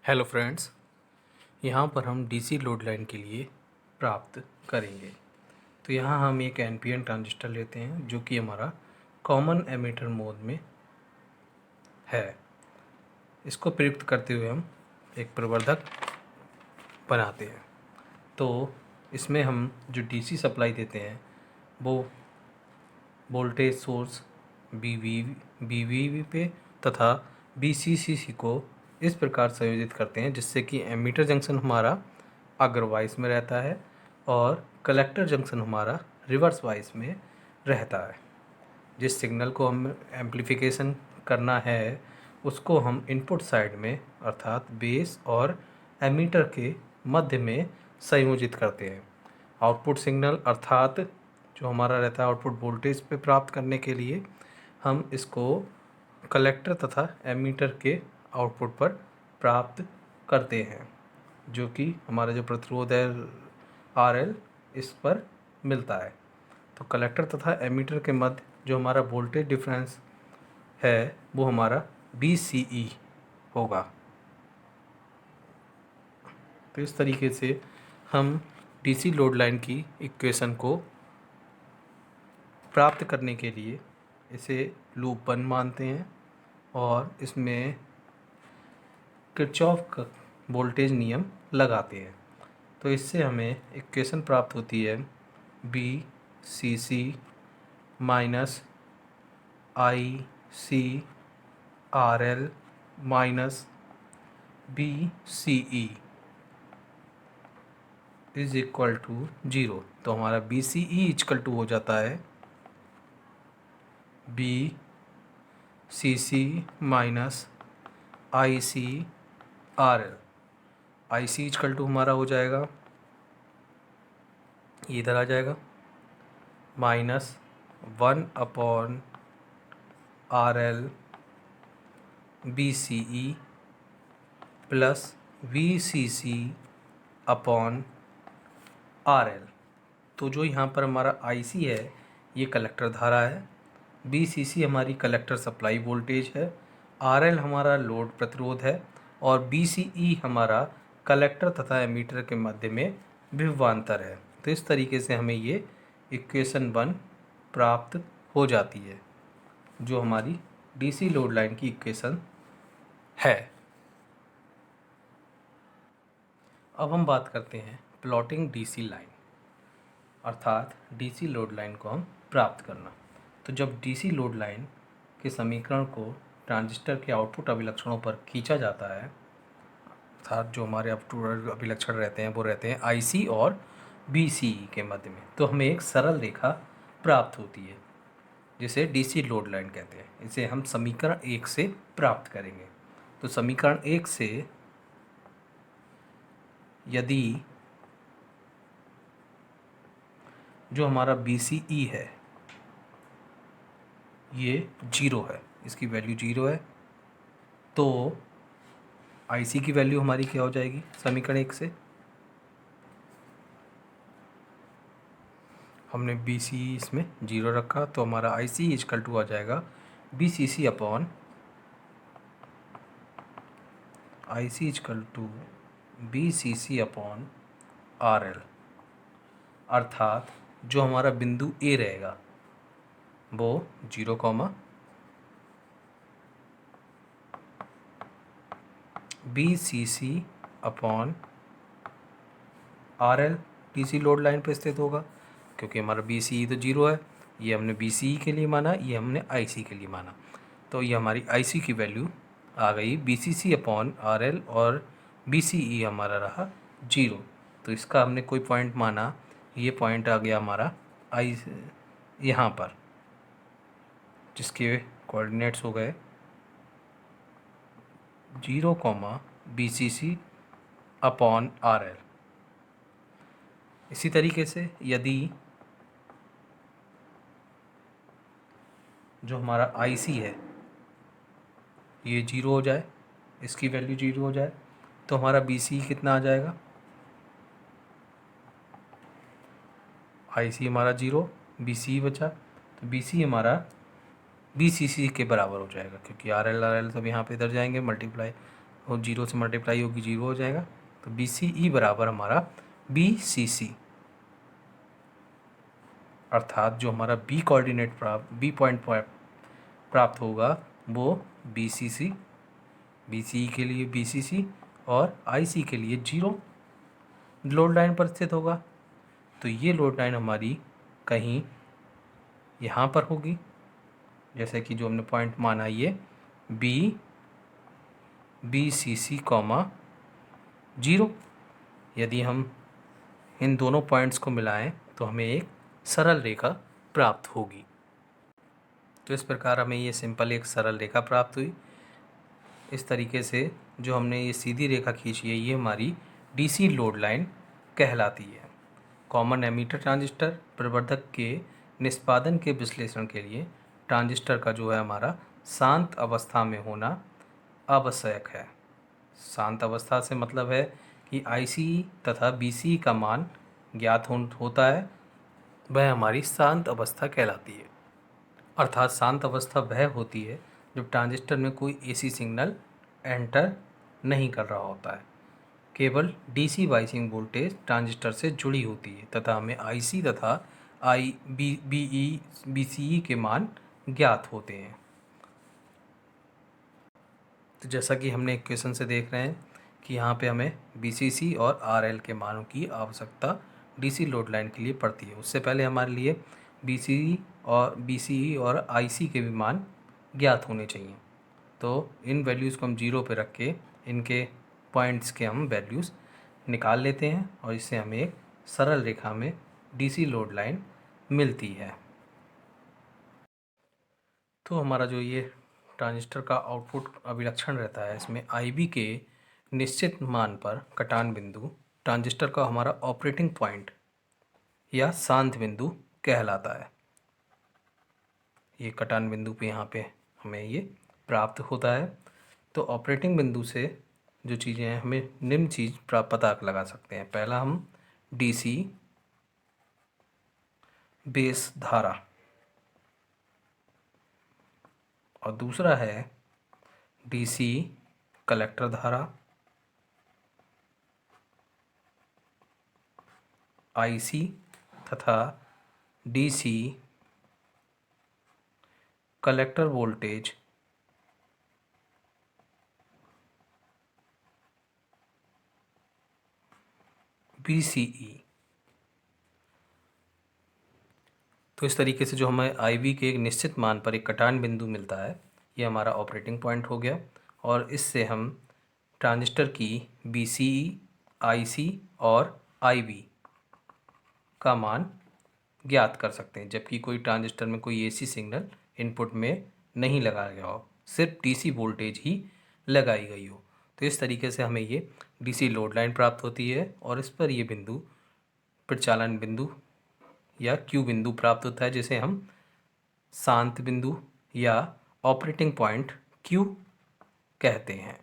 Hello friends, यहाँ पर हम डीसी लोड लाइन के लिए प्राप्त करेंगे। तो यहाँ हम एक एनपीएन ट्रांजिस्टर लेते हैं जो कि हमारा कॉमन एमिटर मोड में है। इसको प्रयुक्त करते हुए हम एक प्रवर्धक बनाते हैं। तो इसमें हम जो डीसी सप्लाई देते हैं वो वोल्टेज सोर्स बीवी पे तथा बीसीसी को इस प्रकार संयोजित करते हैं जिससे कि एमीटर जंक्शन हमारा अग्रवाइस में रहता है और कलेक्टर जंक्शन हमारा रिवर्स वाइस में रहता है। जिस सिग्नल को हम एम्प्लीफिकेशन करना है उसको हम इनपुट साइड में अर्थात बेस और एमीटर के मध्य में संयोजित करते हैं। आउटपुट सिग्नल अर्थात जो हमारा रहता है आउटपुट वोल्टेज पे प्राप्त करने के लिए हम इसको कलेक्टर तथा एमीटर के आउटपुट पर प्राप्त करते हैं, जो कि हमारा जो प्रतिरोध है RL इस पर मिलता है। तो कलेक्टर तथा एमीटर के मध्य जो हमारा वोल्टेज डिफरेंस है वो हमारा BCE होगा। तो इस तरीके से हम डीसी लोड लाइन की इक्वेशन को प्राप्त करने के लिए इसे लूप 1 मानते हैं और इसमें किरचॉफ का वोल्टेज नियम लगाते हैं। तो इससे हमें इक्वेशन प्राप्त होती है BCC minus ICRL minus BCE is equal to 0। तो हमारा BCE इक्वल टू हो जाता है BCC minus ICRL। IC equal to हमारा हो जाएगा, इधर आ जाएगा, -1/RL BCE प्लस VCC/RL। तो जो यहाँ पर हमारा IC है ये कलेक्टर धारा है, BCC हमारी कलेक्टर सप्लाई वोल्टेज है, RL हमारा लोड प्रतिरोध है और BCE हमारा कलेक्टर तथा एमीटर के मध्य में विभवांतर है। तो इस तरीके से हमें ये इक्वेशन 1 प्राप्त हो जाती है जो हमारी डीसी लोड लाइन की इक्वेशन है। अब हम बात करते हैं प्लॉटिंग डीसी लाइन, अर्थात डीसी लोड लाइन को हम प्राप्त करना। तो जब डीसी लोड लाइन के समीकरण को ट्रांजिस्टर के आउटपुट अभिलक्षणों पर खींचा जाता है, अर्थात जो हमारे आउटपुट अभिलक्षण रहते हैं वो रहते हैं IC और BCE के मध्य में, तो हमें एक सरल रेखा प्राप्त होती है जिसे डीसी लोड लाइन कहते हैं। इसे हम समीकरण 1 से प्राप्त करेंगे। तो समीकरण 1 से यदि जो हमारा BCE है ये 0 है, इसकी वैल्यू 0 है, तो IC की वैल्यू हमारी क्या हो जाएगी समीकरण 1 से? हमने BCE इसमें 0 रखा तो हमारा IC इक्वल टू आ जाएगा BCC upon IC equal to BCC upon RL। अर्थात जो हमारा बिंदु A रहेगा वो 0, BCC upon RL DC load line पर स्थित होगा, क्योंकि हमारा BCE तो 0 है, ये हमने BCE के लिए माना, ये हमने IC के लिए माना। तो ये हमारी IC की वैल्यू आ गई BCC अपॉन RL और BCE हमारा रहा 0। तो इसका हमने कोई पॉइंट माना, ये पॉइंट आ गया हमारा यहाँ पर, जिसके कोऑर्डिनेट्स हो गए 0, BCC अपॉन RL। इसी तरीके से यदि जो हमारा IC है ये 0 हो जाए, इसकी वैल्यू 0 हो जाए, तो हमारा BCE कितना आ जाएगा? IC हमारा 0, BCE बचा, तो BCE हमारा BCC के बराबर हो जाएगा, क्योंकि RL सब यहाँ पे इधर जाएंगे मल्टीप्लाई और 0 से मल्टीप्लाई होगी 0 हो जाएगा। तो BCE बराबर हमारा BCC, अर्थात जो हमारा B कोऑर्डिनेट B पॉइंट प्राप्त होगा वो BCC, BCE के लिए BCC और IC के लिए 0 लोड लाइन पर स्थित होगा। तो ये लोड लाइन हमारी कहीं यहाँ पर होगी, जैसे कि जो हमने पॉइंट माना ये BCC, 0। यदि हम इन दोनों पॉइंट्स को मिलाएं तो हमें एक सरल रेखा प्राप्त होगी। तो इस प्रकार हमें ये सिंपल एक सरल रेखा प्राप्त हुई। इस तरीके से जो हमने ये सीधी रेखा खींची है ये हमारी DC लोड लाइन कहलाती है। कॉमन एमीटर ट्रांजिस्टर प्रवर्धक के निष्पादन के विश्लेषण के लिए ट्रांजिस्टर का जो है हमारा शांत अवस्था में होना आवश्यक है। शांत अवस्था से मतलब है कि IC तथा BC का मान ज्ञात होता है, वह हमारी शांत अवस्था कहलाती है। अर्थात शांत अवस्था वह होती है जब ट्रांजिस्टर में कोई AC सिग्नल एंटर नहीं कर रहा होता है, केवल DC बाइसिंग वोल्टेज ट्रांजिस्टर से जुड़ी होती है तथा हमें IC तथा BCE के मान ज्ञात होते हैं। तो जैसा कि हमने इक्वेशन से देख रहे हैं कि यहाँ पे हमें BCC और RL के मानों की आवश्यकता DC लोड लाइन के लिए पड़ती है। उससे पहले हमारे लिए BCE और IC के भी मान ज्ञात होने चाहिए। तो इन वैल्यूज़ को हम 0 पे रख के इनके पॉइंट्स के हम वैल्यूज़ निकाल लेते हैं और इससे हमें एक सरल रेखा में DC लोड लाइन मिलती है। तो हमारा जो ये ट्रांजिस्टर का आउटपुट अभिलक्षण रहता है, इसमें IB के निश्चित मान पर कटान बिंदु ट्रांजिस्टर का हमारा ऑपरेटिंग पॉइंट या शांत बिंदु कहलाता है। ये कटान बिंदु पे यहाँ पे हमें ये प्राप्त होता है। तो ऑपरेटिंग बिंदु से जो चीज़ें हैं हमें निम्न चीज़ पता लगा सकते हैं। पहला हम DC बेस धारा और दूसरा है DC कलेक्टर धारा, IC तथा DC कलेक्टर वोल्टेज BCE। तो इस तरीके से जो हमें IB के एक निश्चित मान पर एक कटान बिंदु मिलता है, ये हमारा ऑपरेटिंग पॉइंट हो गया और इससे हम ट्रांजिस्टर की BCE, IC और IB का मान ज्ञात कर सकते हैं, जबकि कोई ट्रांजिस्टर में कोई AC सिग्नल इनपुट में नहीं लगाया गया हो, सिर्फ DC वोल्टेज ही लगाई गई हो। तो इस तरीके से हमें ये DC लोड लाइन प्राप्त होती है और इस पर ये बिंदु प्रचालन बिंदु या Q बिंदु प्राप्त होता है, जिसे हम शांत बिंदु या ऑपरेटिंग पॉइंट Q कहते हैं।